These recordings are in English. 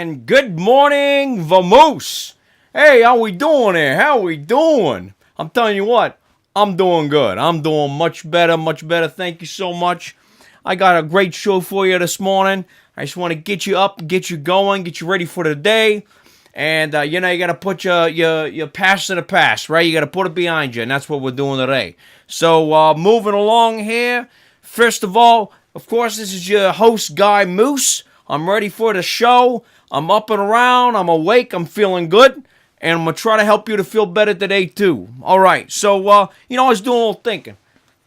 And good morning, Vamoose. Hey, how we doing there? How we doing? I'm telling you what, I'm doing good. I'm doing much better, much better. Thank you so much. I got a great show for you this morning. I just want to get you up, get you going, get you ready for the day. And, you got to put your past in the past, right? You got to put it behind you, and that's what we're doing today. So, moving along here, first of all, of course, this is your host, Guy Moose. I'm ready for the show. I'm up and around. I'm awake. I'm feeling good. And I'm going to try to help you to feel better today, too. All right. So, I was doing a little thinking.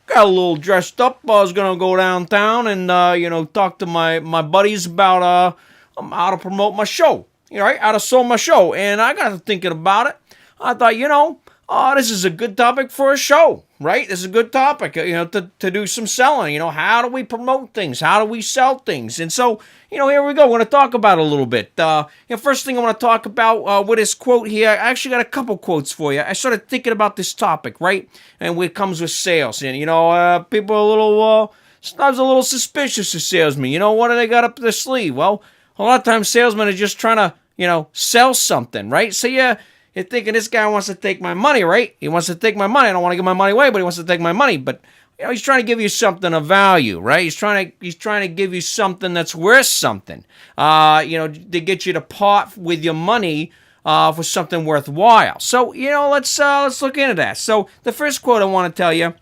Got a little dressed up. I was going to go downtown and, talk to my buddies about how to promote my show. Right? How to sell my show. And I got to thinking about it. I thought, this is a good topic for a show, right? This is a good topic, to do some selling. How do we promote things? How do we sell things? And so, here we go. We're going to talk about it a little bit. First thing I want to talk about with this quote here, I actually got a couple quotes for you. I started thinking about this topic, right? And it comes with sales. And, people are a little, sometimes a little suspicious of salesmen. What do they got up their sleeve? Well, a lot of times salesmen are just trying to, sell something, right? So, you're thinking this guy wants to take my money, right? He wants to take my money. I don't want to give my money away, but he wants to take my money. But he's trying to give you something of value, right? He's trying to give you something that's worth something. To get you to part with your money for something worthwhile. So let's look into that. So the first quote I want to tell you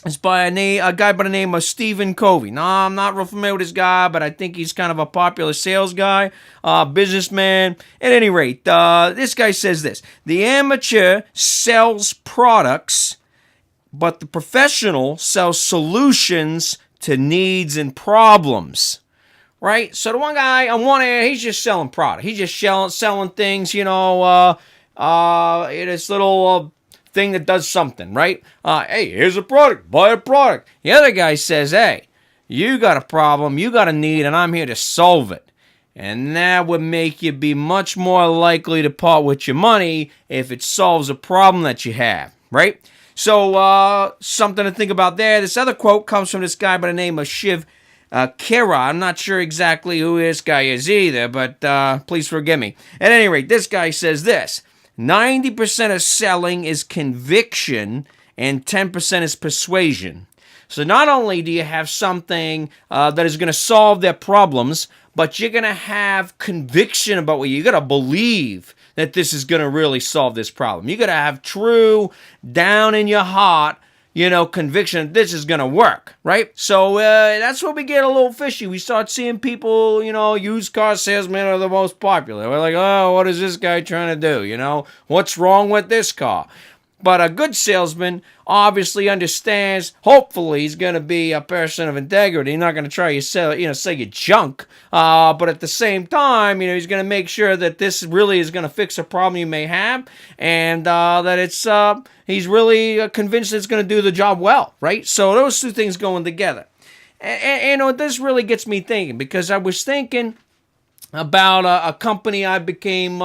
is by a guy by the name of Stephen Covey. Now, I'm not real familiar with this guy, but I think he's kind of a popular sales guy, businessman. At any rate, this guy says this: the amateur sells products, but the professional sells solutions to needs and problems. Right? So the one guy on one end, he's just selling product. He's just selling things, this little thing that does something, right? Hey, here's a product. Buy a product. The other guy says, hey, you got a problem, you got a need, and I'm here to solve it. And that would make you be much more likely to part with your money if it solves a problem that you have, right? So, something to think about there. This other quote comes from this guy by the name of Shiv Kera. I'm not sure exactly who this guy is either, but please forgive me. At any rate, this guy says this: 90% of selling is conviction and 10% is persuasion. So not only do you have something that is going to solve their problems, but you're going to have conviction about what you're going to believe that this is going to really solve this problem. You're going to have true, down in your heart, conviction that this is going to work, right? So that's where we get a little fishy. We start seeing people, used car salesmen are the most popular. We're like, oh, what is this guy trying to do? What's wrong with this car? But a good salesman obviously understands, hopefully he's going to be a person of integrity. He's not going to try to sell you junk. But at the same time, he's going to make sure that this really is going to fix a problem you may have, and that he's really convinced it's going to do the job well, right? So those two things going together. And this really gets me thinking, because I was thinking about a company I became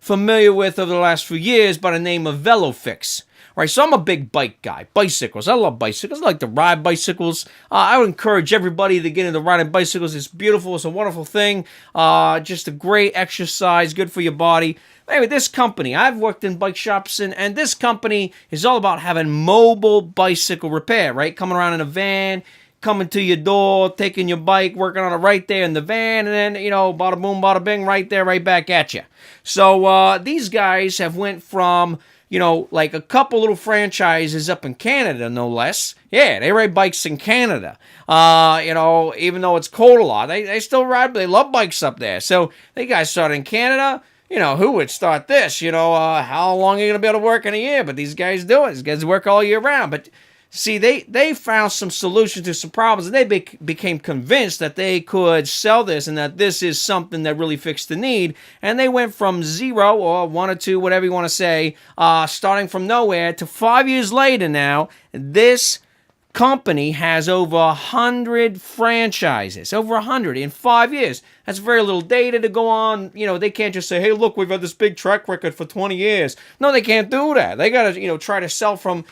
familiar with over the last few years by the name of VeloFix. Right, so I'm a big bike guy. Bicycles. I love bicycles. I like to ride bicycles. I would encourage everybody to get into riding bicycles. It's beautiful. It's a wonderful thing. Just a great exercise. Good for your body. Anyway, this company, I've worked in bike shops, and this company is all about having mobile bicycle repair, right? Coming around in a van, coming to your door, taking your bike, working on it right there in the van, and then, bada boom, bada bing, right there, right back at you. So these guys have went from, like a couple little franchises up in Canada, no less. Yeah, they ride bikes in Canada. Even though it's cold a lot, they still ride, they love bikes up there. So they guys started in Canada. Who would start this? How long are you going to be able to work in a year? But these guys do it. These guys work all year round. But see, they found some solutions to some problems, and they became convinced that they could sell this and that this is something that really fixed the need. And they went from 0 or 1 or 2, whatever you want to say, starting from nowhere, to 5 years later now, this company has over 100 franchises, over 100 in 5 years. That's very little data to go on. They can't just say, hey, look, we've had this big track record for 20 years. No, they can't do that. They got to, try to sell from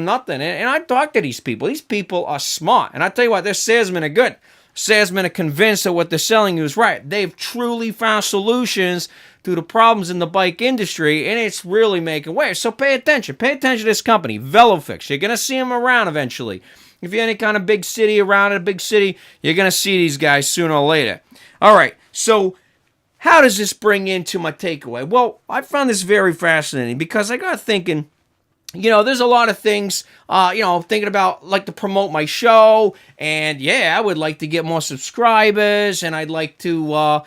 nothing. And I talk to these people. These people are smart. And I tell you what, their salesmen are good. salesmen are convinced that what they're selling you is right. They've truly found solutions to the problems in the bike industry, and it's really making waves. So pay attention. Pay attention to this company, VeloFix. You're going to see them around eventually. If you're any kind of big city around a big city, you're going to see these guys sooner or later. All right, so how does this bring into my takeaway? Well, I found this very fascinating because I got thinking, there's a lot of things, thinking about like to promote my show. And yeah, I would like to get more subscribers and I'd like to,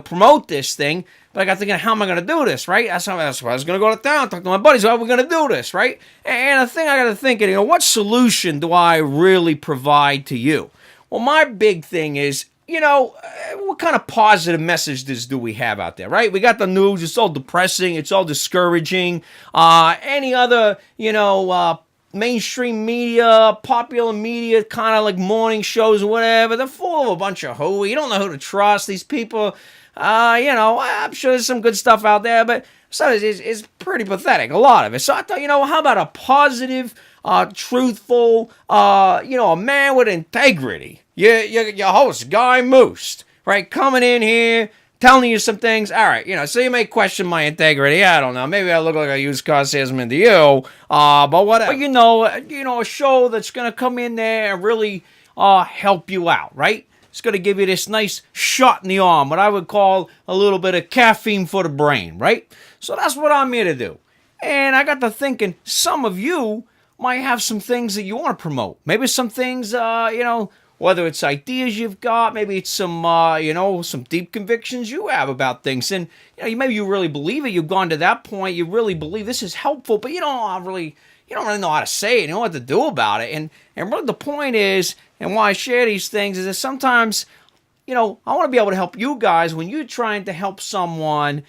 promote this thing. But I got thinking, how am I going to do this, right? That's why I was going to go to town, talk to my buddies, how are we going to do this, right? And the thing I got to think, what solution do I really provide to you? Well, my big thing is, what kind of positive messages do we have out there, right? We got the news. It's all depressing. It's all discouraging. Any other, mainstream media, popular media, kind of like morning shows or whatever, they're full of a bunch of hooey. You don't know who to trust. These people, I'm sure there's some good stuff out there, but some of it is pretty pathetic, a lot of it. So I thought, how about a positive, truthful, a man with integrity? Your host, Guy Moose, right? Coming in here, telling you some things. All right, so you may question my integrity. I don't know. Maybe I look like a used car salesman to you. But whatever. A show that's going to come in there and really help you out, right? It's going to give you this nice shot in the arm, what I would call a little bit of caffeine for the brain, right? So that's what I'm here to do. And I got to thinking, some of you might have some things that you want to promote. Maybe some things, whether it's ideas you've got, maybe it's some, some deep convictions you have about things. And, maybe you really believe it. You've gone to that point. You really believe this is helpful, but you don't really know how to say it. You don't know what to do about it. And really the point is, and why I share these things, is that sometimes, I want to be able to help you guys when you're trying to help someone.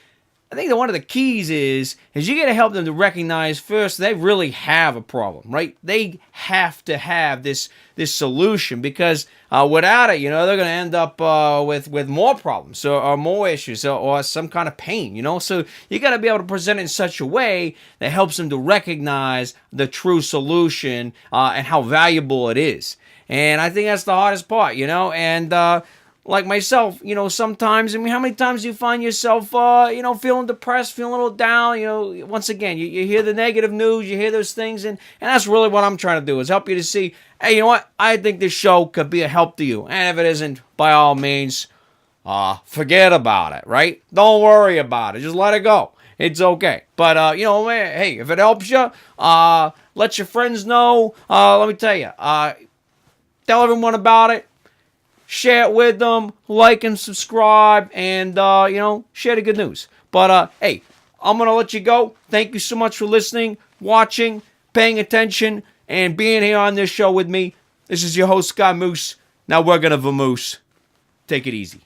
I think that one of the keys is you got to help them to recognize first they really have a problem, right? They have to have this solution because without it, they're going to end up with more problems or more issues or some kind of pain, So you got to be able to present it in such a way that helps them to recognize the true solution and how valuable it is. And I think that's the hardest part, and like myself, sometimes, how many times do you find yourself, feeling depressed, feeling a little down, once again, you hear the negative news, you hear those things, and that's really what I'm trying to do, is help you to see, hey, you know what, I think this show could be a help to you, and if it isn't, by all means, forget about it, right? Don't worry about it, just let it go. It's okay. But, hey, if it helps you, let your friends know, let me tell you, tell everyone about it. Share it with them, like and subscribe, and, share the good news. But, hey, I'm going to let you go. Thank you so much for listening, watching, paying attention, and being here on this show with me. This is your host, Guy Moose. Now we're going to Vamoose. Take it easy.